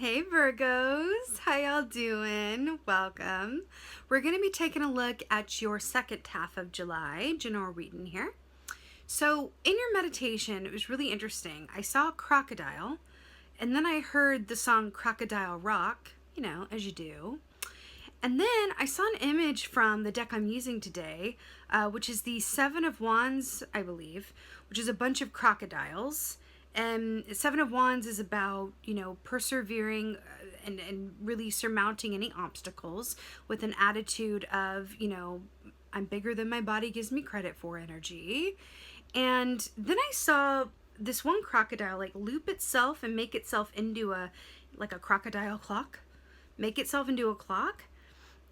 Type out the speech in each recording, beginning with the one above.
Hey Virgos, how y'all doing? Welcome. We're going to be taking a look at your second half of July, general reading here. So in your meditation, it was really interesting. I saw a crocodile, and then I heard the song Crocodile Rock, as you do. And then I saw an image from the deck I'm using today, which is the Seven of Wands, I believe, which is a bunch of crocodiles. And Seven of Wands is about, persevering and really surmounting any obstacles with an attitude of, I'm bigger than my body gives me credit for energy. And then I saw this one crocodile loop itself and make itself into a crocodile clock, make itself into a clock.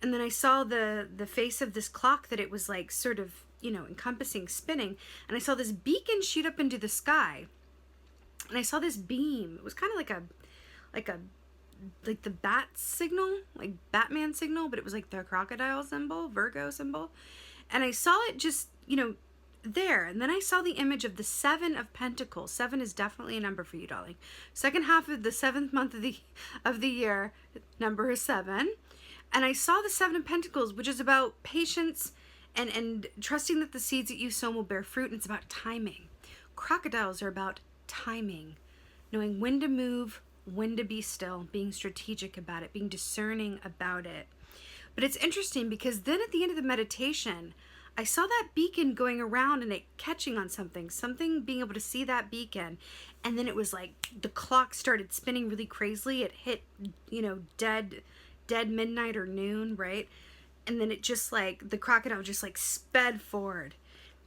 And then I saw the face of this clock that it was sort of, encompassing, spinning. And I saw this beacon shoot up into the sky. And I saw this beam. It was kind of like the bat signal, like Batman signal, but it was like the crocodile symbol, Virgo symbol. And I saw it just, there. And then I saw the image of the Seven of Pentacles. Seven is definitely a number for you, darling. Second half of the seventh month of the year, number is 7. And I saw the Seven of Pentacles, which is about patience and trusting that the seeds that you sow will bear fruit. And it's about timing. Crocodiles are about timing, knowing when to move, when to be still, being strategic about it, being discerning about it. But it's interesting because then at the end of the meditation, I saw that beacon going around and it catching on something being able to see that beacon. And then it was like the clock started spinning really crazily. It hit, dead midnight or noon, right? And then it just the crocodile just sped forward.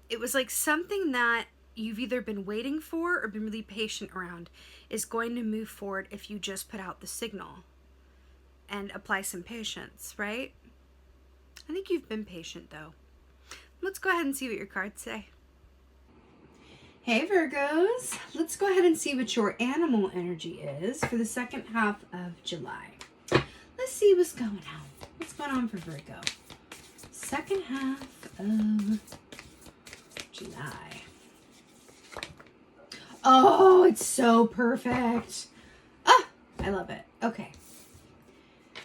It was like something that you've either been waiting for or been really patient around is going to move forward if you just put out the signal and apply some patience, right? I think you've been patient though. Let's go ahead and see what your cards say. Hey Virgos, let's go ahead and see what your animal energy is for the second half of July. Let's see what's going on. What's going on for Virgo? Second half of July. Oh, it's so perfect. Ah, I love it. Okay.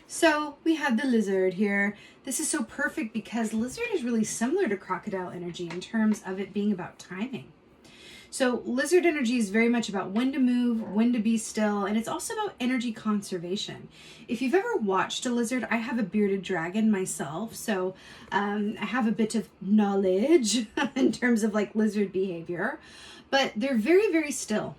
So we have the lizard here. This is so perfect because lizard is really similar to crocodile energy in terms of it being about timing. So lizard energy is very much about when to move, when to be still, and it's also about energy conservation. If you've ever watched a lizard, I have a bearded dragon myself, so I have a bit of knowledge in terms of lizard behavior. But they're very, very still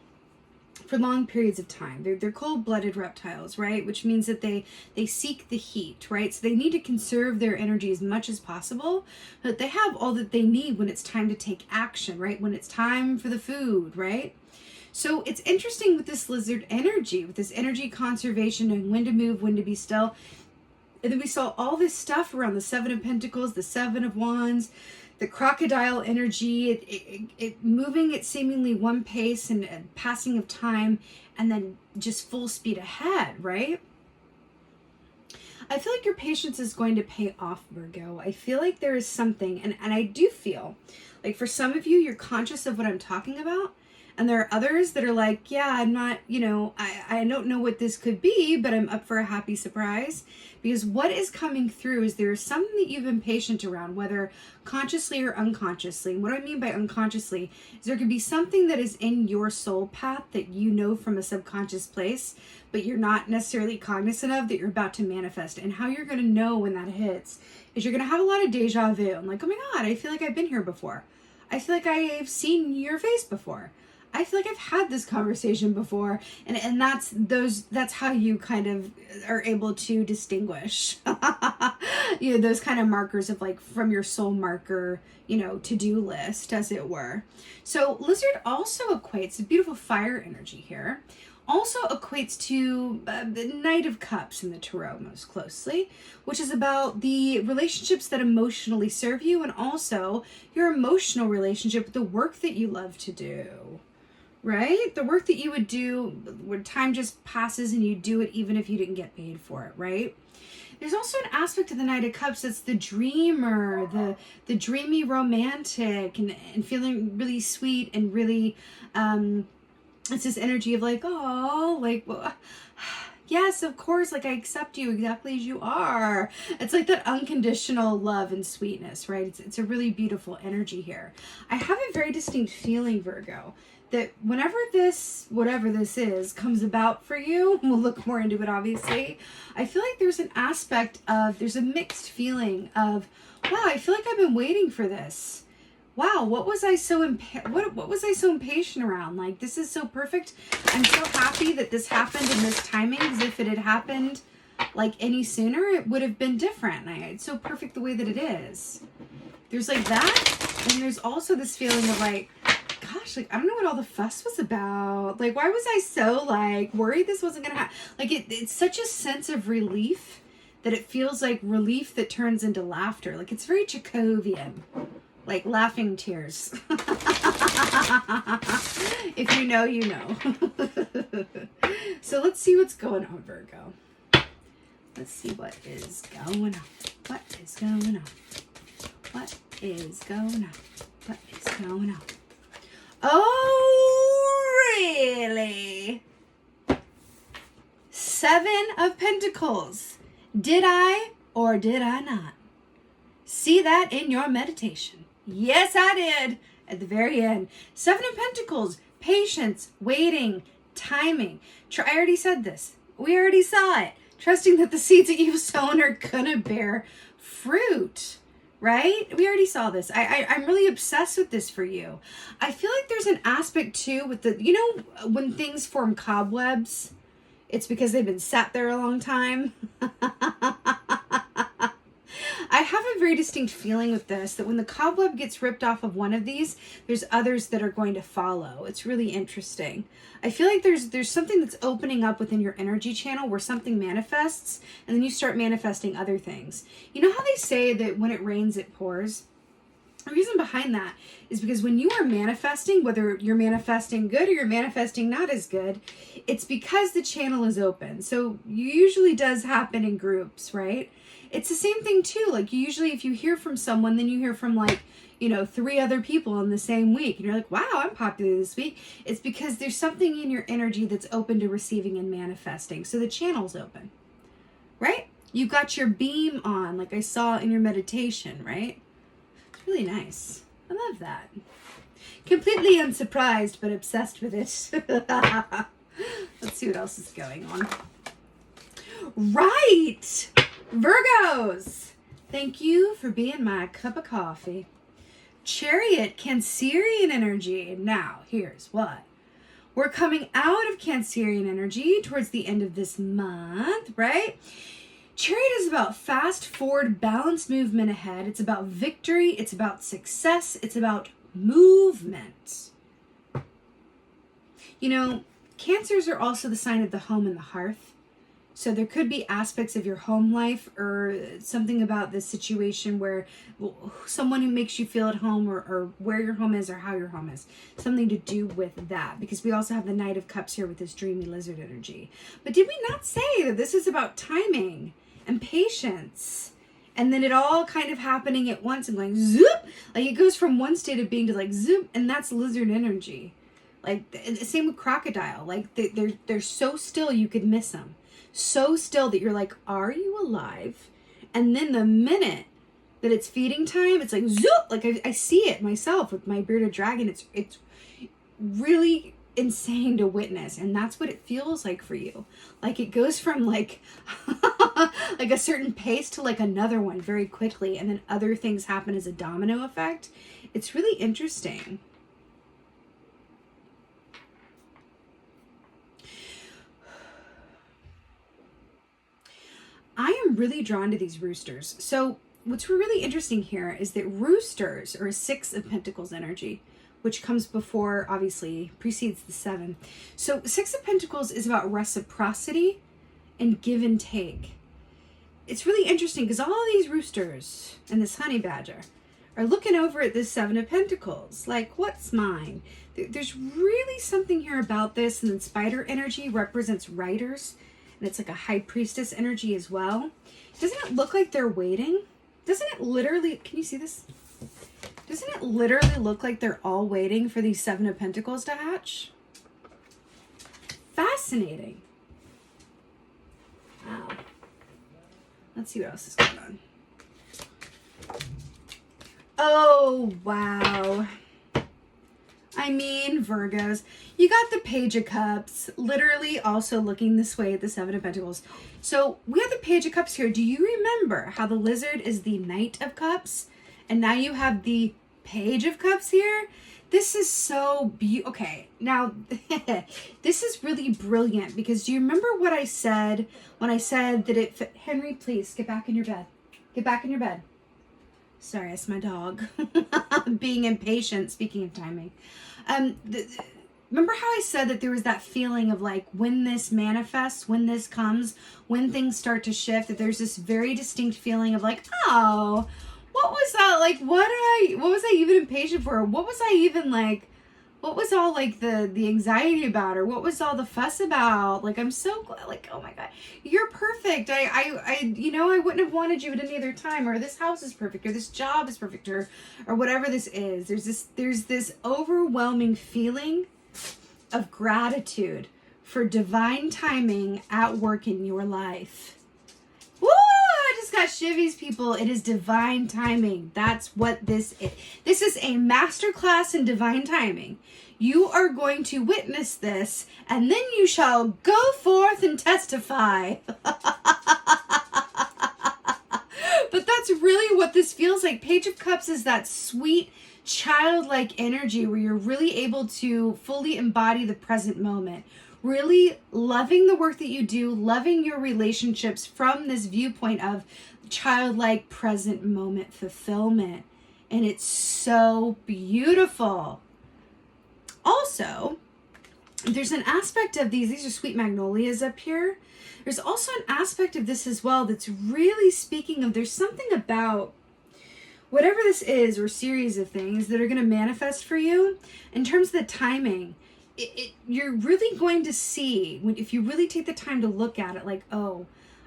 for long periods of time. They're cold-blooded reptiles, right? Which means that they seek the heat, right? So they need to conserve their energy as much as possible, but they have all that they need when it's time to take action, right? When it's time for the food, right? So it's interesting with this lizard energy, with this energy conservation and when to move, when to be still. And then we saw all this stuff around the Seven of Pentacles, the Seven of Wands, the crocodile energy, it moving at seemingly one pace and passing of time and then just full speed ahead, right? I feel like your patience is going to pay off, Virgo. I feel like there is something, and I do feel like for some of you, you're conscious of what I'm talking about. And there are others that are like, yeah, I'm not, I don't know what this could be, but I'm up for a happy surprise. Because what is coming through is there's something that you've been patient around, whether consciously or unconsciously. And what I mean by unconsciously is there could be something that is in your soul path that you know from a subconscious place, but you're not necessarily cognizant of that you're about to manifest. And how you're going to know when that hits is you're going to have a lot of deja vu. I'm like, oh my God, I feel like I've been here before. I feel like I've seen your face before. I feel like I've had this conversation before, and that's how you kind of are able to distinguish, those kind of markers of from your soul marker, to-do list, as it were. So lizard also equates, a beautiful fire energy here, also equates to the Knight of Cups in the Tarot most closely, which is about the relationships that emotionally serve you and also your emotional relationship with the work that you love to do. Right? The work that you would do where time just passes and you do it even if you didn't get paid for it, right? There's also an aspect of the Knight of Cups that's the dreamer, the dreamy romantic and feeling really sweet and really, it's this energy of Yes, of course. Like, I accept you exactly as you are. It's like that unconditional love and sweetness, right? It's a really beautiful energy here. I have a very distinct feeling, Virgo, that whenever this, whatever this is, comes about for you, we'll look more into it, obviously. I feel like there's an aspect of, there's a mixed feeling of, wow, I feel like I've been waiting for this. Wow, what was I so what was I so impatient around? Like, this is so perfect. I'm so happy that this happened in this timing, because if it had happened like any sooner, it would have been different. It's so perfect the way that it is. There's like that, and there's also this feeling of like, gosh, like, I don't know what all the fuss was about. Like, why was I so like worried this wasn't gonna happen? Like, it's such a sense of relief that it feels like relief that turns into laughter. Like, it's very Chekhovian. Like laughing tears. If you know, you know. So let's see what's going on, Virgo. Let's see what is going on. What is going on? What is going on? What is going on? Oh, really? 7 of Pentacles. Did I or did I not see that in your meditation? Yes, I did. At the very end. 7 of Pentacles. Patience, waiting, timing. I already said this. We already saw it. Trusting that the seeds that you've sown are gonna bear fruit. Right? We already saw this. I'm really obsessed with this for you. I feel like there's an aspect too with the, you know, when things form cobwebs, it's because they've been sat there a long time. I have a very distinct feeling with this, that when the cobweb gets ripped off of one of these, there's others that are going to follow. It's really interesting. I feel like there's something that's opening up within your energy channel where something manifests, and then you start manifesting other things. You know how they say that when it rains, it pours? The reason behind that is because when you are manifesting, whether you're manifesting good or you're manifesting not as good, it's because the channel is open. So usually does happen in groups, right? It's the same thing too. Like, usually if you hear from someone, then you hear from like, you know, 3 other people in the same week. And you're like, wow, I'm popular this week. It's because there's something in your energy that's open to receiving and manifesting. So the channel's open, right? You got your beam on, like I saw in your meditation, right? It's really nice. I love that. Completely unsurprised, but obsessed with it. Let's see what else is going on. Right! Virgos! Thank you for being my cup of coffee. Chariot, Cancerian energy. Now, here's what. We're coming out of Cancerian energy towards the end of this month, right? Chariot is about fast forward, balanced movement ahead. It's about victory. It's about success. It's about movement. You know, Cancers are also the sign of the home and the hearth. So there could be aspects of your home life or something about this situation where someone who makes you feel at home, or where your home is or how your home is. Something to do with that, because we also have the Knight of Cups here with this dreamy lizard energy. But did we not say that this is about timing and patience? And then it all kind of happening at once and going zoop. Like, it goes from one state of being to like zoop, and that's lizard energy. Like, the same with crocodile. Like, they're so still you could miss them. So still that you're like, are you alive? And then the minute that it's feeding time, it's like zoop. Like, I see it myself with my bearded dragon. It's really insane to witness, and that's what it feels like for you. Like, it goes from like like a certain pace to like another one very quickly, and then other things happen as a domino effect. It's really interesting. I am really drawn to these roosters. So what's really interesting here is that roosters are a 6 of Pentacles energy, which comes before, obviously, precedes the 7. So 6 of Pentacles is about reciprocity and give and take. It's really interesting because all of these roosters and this honey badger are looking over at this 7 of Pentacles. Like, what's mine? There's really something here about this. And then spider energy represents writers. And it's like a high priestess energy as well. Doesn't it look like they're waiting? Doesn't it literally, can you see this? Doesn't it literally look like they're all waiting for these 7 of Pentacles to hatch? Fascinating. Let's see what else is going on. Oh, wow. I mean, Virgos, you got the Page of Cups, literally also looking this way at the Seven of Pentacles. So we have the Page of Cups here. Do you remember how the Lizard is the Knight of Cups? And now you have the Page of Cups here? This is so beautiful. Okay, now, this is really brilliant because do you remember what I said when I said that it... Henry, please, get back in your bed. Get back in your bed. Sorry, it's my dog. Being impatient, speaking of timing. Remember how I said that there was that feeling of like when this manifests, when this comes, when things start to shift, that there's this very distinct feeling of like, oh, what was that? Like, what was I even impatient for? What was I even like, what was all like the anxiety about, or what was all the fuss about? Like, I'm so glad, like, oh my God, you're perfect. I wouldn't have wanted you at any other time, or this house is perfect, or this job is perfect, or whatever this is. There's this overwhelming feeling of gratitude for divine timing at work in your life. Woo! I just got shivvies, people. It is divine timing. That's what this is. This is a masterclass in divine timing. You are going to witness this, and then you shall go forth and testify. But that's really what this feels like. Page of Cups is that sweet, childlike energy where you're really able to fully embody the present moment. Really loving the work that you do, loving your relationships from this viewpoint of childlike present moment fulfillment. And it's so beautiful. Also, there's an aspect of these are sweet magnolias up here. There's also an aspect of this as well that's really speaking of, there's something about whatever this is or series of things that are going to manifest for you in terms of the timing. You're really going to see, if you really take the time to look at it, like, oh,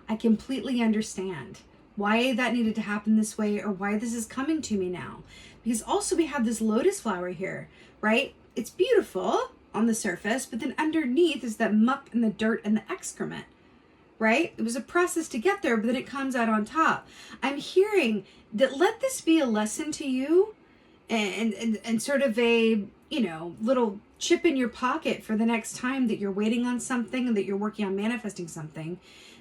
I completely understand why that needed to happen this way, or why this is coming to me now. Because also we have this lotus flower here, right? It's beautiful on the surface, but then underneath is that muck and the dirt and the excrement, right? It was a process to get there, but then it comes out on top. I'm hearing that let this be a lesson to you, and sort of a, little chip in your pocket for the next time that you're waiting on something, that you're working on manifesting something,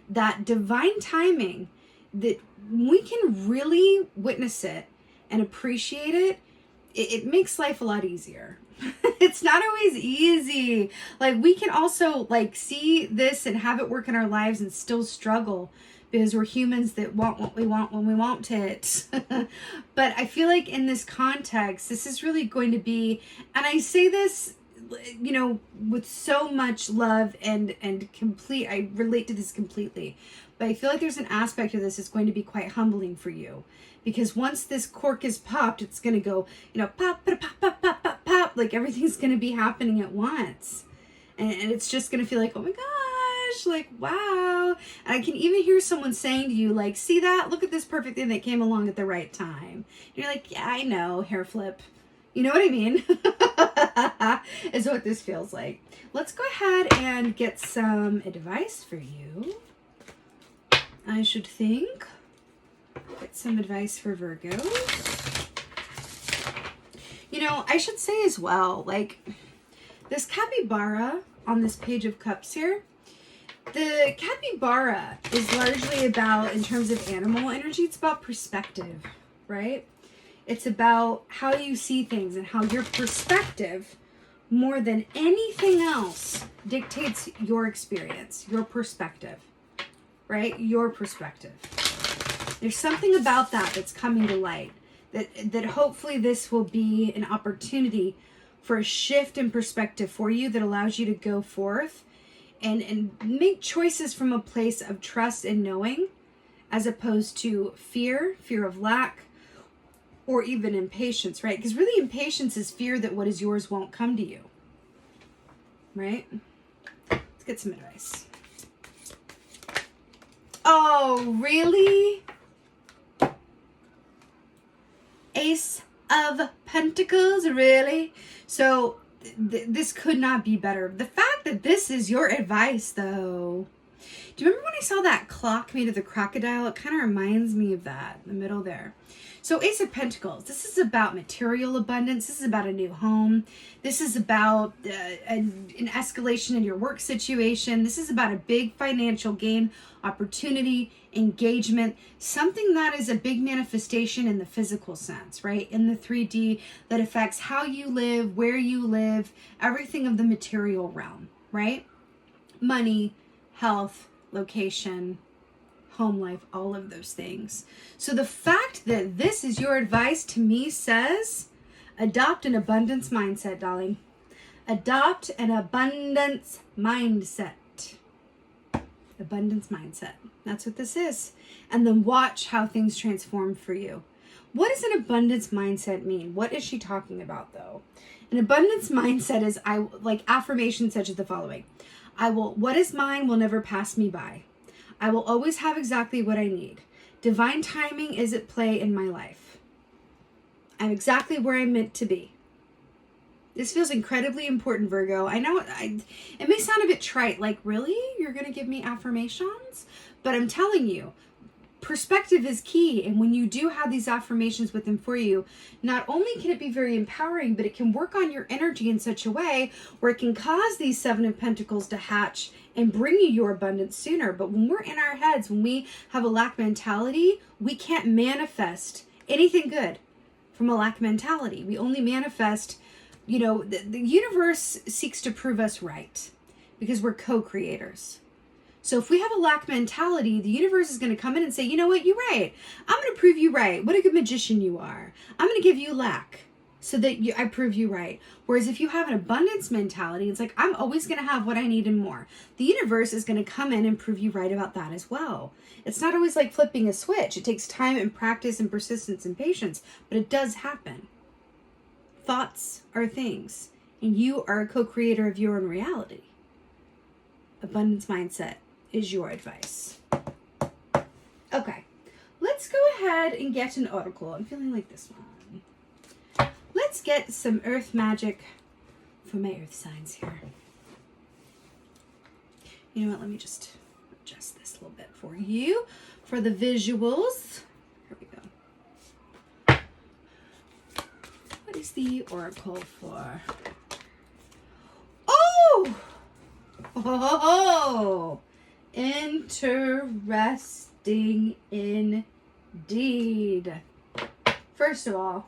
that divine timing, that we can really witness it and appreciate it. It makes life a lot easier. It's not always easy. Like, we can also like see this and have it work in our lives and still struggle because we're humans that want what we want when we want it. But I feel like in this context, this is really going to be, and I say this, with so much love and complete, I relate to this completely, but I feel like there's an aspect of this that's going to be quite humbling for you, because once this cork is popped, it's going to go, pop, pop, pop, pop, pop, pop, like everything's going to be happening at once. And it's just going to feel like, oh my gosh, like, wow. And I can even hear someone saying to you, like, see that? Look at this perfect thing that came along at the right time. And you're like, yeah, I know, hair flip. You know what I mean? Is what this feels like. Let's go ahead and get some advice for you. I should think. Get some advice for Virgos. I should say as well, like, this capybara on this Page of Cups here, the capybara is largely about, in terms of animal energy, it's about perspective, right? It's about how you see things and how your perspective, more than anything else, dictates your experience, your perspective, right? Your perspective. There's something about that that's coming to light, that hopefully this will be an opportunity for a shift in perspective for you that allows you to go forth and make choices from a place of trust and knowing, as opposed to fear of lack, or even impatience, right? Because really impatience is fear that what is yours won't come to you, right? Let's get some advice. Oh, really? Ace of Pentacles, really? So this could not be better. The fact that this is your advice, though, Do you remember when I saw that clock made of the crocodile? It kind of reminds me of that, in the middle there. So Ace of Pentacles, this is about material abundance. This is about a new home. This is about an escalation in your work situation. This is about a big financial gain, opportunity, engagement, something that is a big manifestation in the physical sense, right? In the 3D that affects how you live, where you live, everything of the material realm, right? Money, health, location, home life, all of those things. So the fact that this is your advice to me says, adopt an abundance mindset, darling. Adopt an abundance mindset. Abundance mindset. That's what this is. And then watch how things transform for you. What does an abundance mindset mean? What is she talking about though? An abundance mindset is like affirmations such as the following. What is mine will never pass me by. I will always have exactly what I need. Divine timing is at play in my life. I'm exactly where I'm meant to be. This feels incredibly important, Virgo. I know it may sound a bit trite, like, really? You're going to give me affirmations? But I'm telling you, perspective is key. And when you do have these affirmations within for you, not only can it be very empowering, but it can work on your energy in such a way where it can cause these 7 of Pentacles to hatch and bring you your abundance sooner. But when we're in our heads, when we have a lack mentality, we can't manifest anything good from a lack mentality. We only manifest, the universe seeks to prove us right because we're co-creators. So if we have a lack mentality, the universe is going to come in and say, you know what, you're right. I'm going to prove you right. What a good magician you are. I'm going to give you lack so that I prove you right. Whereas if you have an abundance mentality, it's like, I'm always going to have what I need and more. The universe is going to come in and prove you right about that as well. It's not always like flipping a switch. It takes time and practice and persistence and patience, but it does happen. Thoughts are things, and you are a co-creator of your own reality. Abundance mindset is your advice. Okay, let's go ahead and get an oracle. I'm feeling like this one. Let's get some earth magic for my earth signs here. You know what, let me just adjust this a little bit for you. For the visuals, here we go. What is the oracle for? Oh! Interesting indeed. First of all,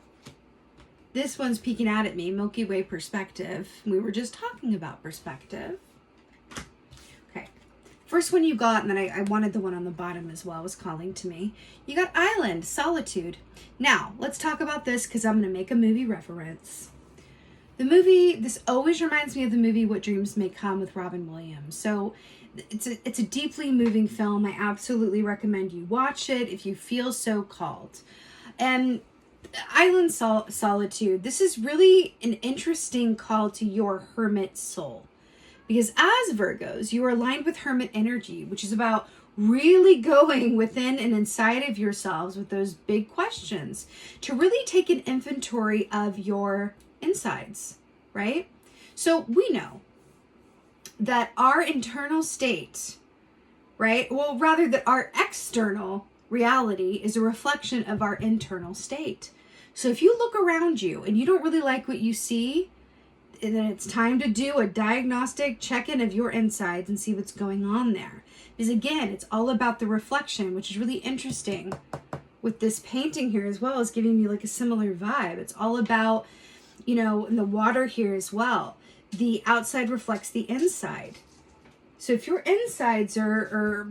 this one's peeking out at me, Milky Way perspective. We were just talking about perspective. Okay. First one you got, and then I wanted the one on the bottom as well, was calling to me. You got Island, Solitude. Now, let's talk about this because I'm going to make a movie reference. The movie, this always reminds me of the movie What Dreams May Come with Robin Williams. So it's a deeply moving film. I absolutely recommend you watch it if you feel so called. And Island Solitude, this is really an interesting call to your hermit soul. Because as Virgos, you are aligned with hermit energy, which is about really going within and inside of yourselves with those big questions to really take an inventory of your insides, right? So we know that our internal state, right? Well, rather that our external reality is a reflection of our internal state. So if you look around you and you don't really like what you see, and then it's time to do a diagnostic check-in of your insides and see what's going on there. Because again, it's all about the reflection, which is really interesting with this painting here as well, is giving me like a similar vibe. It's all about, in the water here as well. The outside reflects the inside. So if your insides are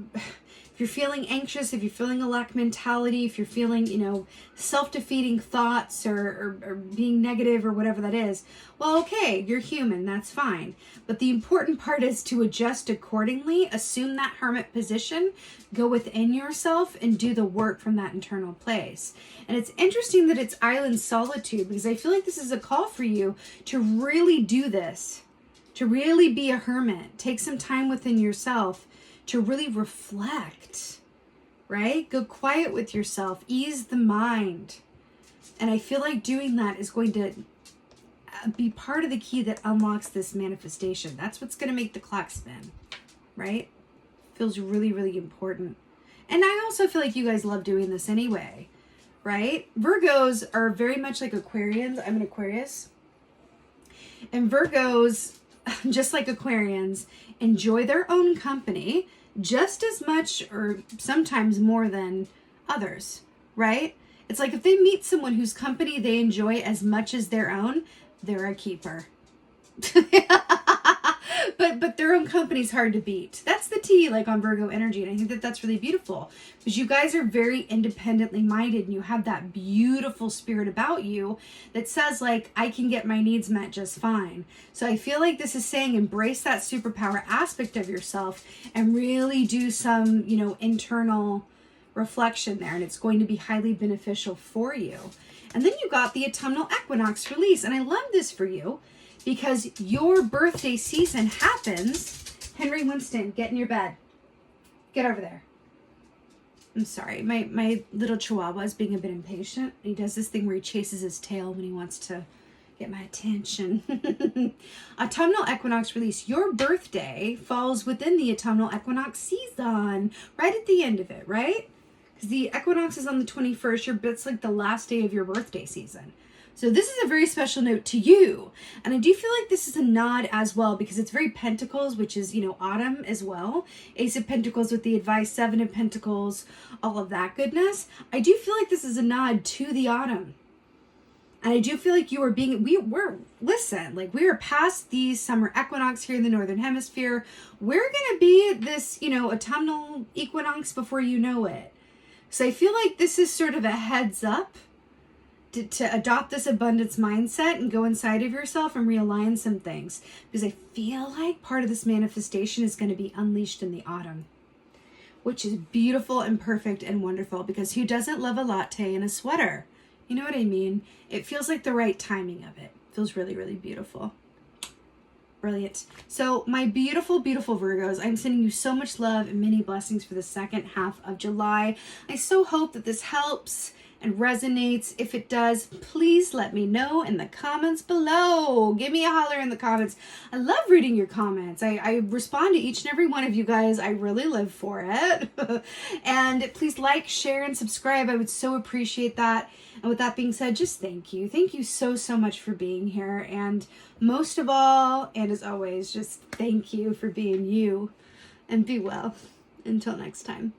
if you're feeling anxious, if you're feeling a lack mentality, if you're feeling, self-defeating thoughts or being negative or whatever that is, well, okay, you're human, that's fine. But the important part is to adjust accordingly, assume that hermit position, go within yourself and do the work from that internal place. And it's interesting that it's Island Solitude because I feel like this is a call for you to really do this, to really be a hermit. Take some time within yourself to really reflect, right? Go quiet with yourself, ease the mind. And I feel like doing that is going to be part of the key that unlocks this manifestation. That's what's going to make the clock spin, right? Feels really, really important. And I also feel like you guys love doing this anyway, right? Virgos are very much like Aquarians. I'm an Aquarius. And Virgos, just like Aquarians, enjoy their own company just as much or sometimes more than others, right? It's like if they meet someone whose company they enjoy as much as their own, they're a keeper. but their own company's hard to beat. That's the tea, like on Virgo energy, and I think that that's really beautiful because you guys are very independently minded, and you have that beautiful spirit about you that says, like, I can get my needs met just fine. So I feel like this is saying embrace that superpower aspect of yourself and really do some, you know, internal reflection there, and it's going to be highly beneficial for you. And then you got the autumnal equinox release, and I love this for you because your birthday season happens. Henry Winston, get in your bed. Get over there. I'm sorry. My little chihuahua is being a bit impatient. He does this thing where he chases his tail when he wants to get my attention. Autumnal equinox release. Your birthday falls within the autumnal equinox season. Right at the end of it, right? Because the equinox is on the 21st. It's like the last day of your birthday season. So this is a very special note to you. And I do feel like this is a nod as well because it's very Pentacles, which is, you know, autumn as well. Ace of Pentacles with the advice, Seven of Pentacles, all of that goodness. I do feel like this is a nod to the autumn. And I do feel like you are being, listen, like we are past the summer equinox here in the Northern Hemisphere. We're going to be at this, you know, autumnal equinox before you know it. So I feel like this is sort of a heads up to adopt this abundance mindset and go inside of yourself and realign some things. Because I feel like part of this manifestation is going to be unleashed in the autumn, which is beautiful and perfect and wonderful because who doesn't love a latte and a sweater? You know what I mean? It feels like the right timing of it. Feels really, really beautiful. Brilliant. So my beautiful, beautiful Virgos, I'm sending you so much love and many blessings for the second half of July. I so hope that this helps and resonates. If it does, please let me know in the comments below. Give me a holler in the comments. I love reading your comments. I respond to each and every one of you guys. I really live for it. And please like, share, and subscribe. I would so appreciate that. And with that being said, just thank you. Thank you so, so much for being here. And most of all, and as always, just thank you for being you. And be well. Until next time.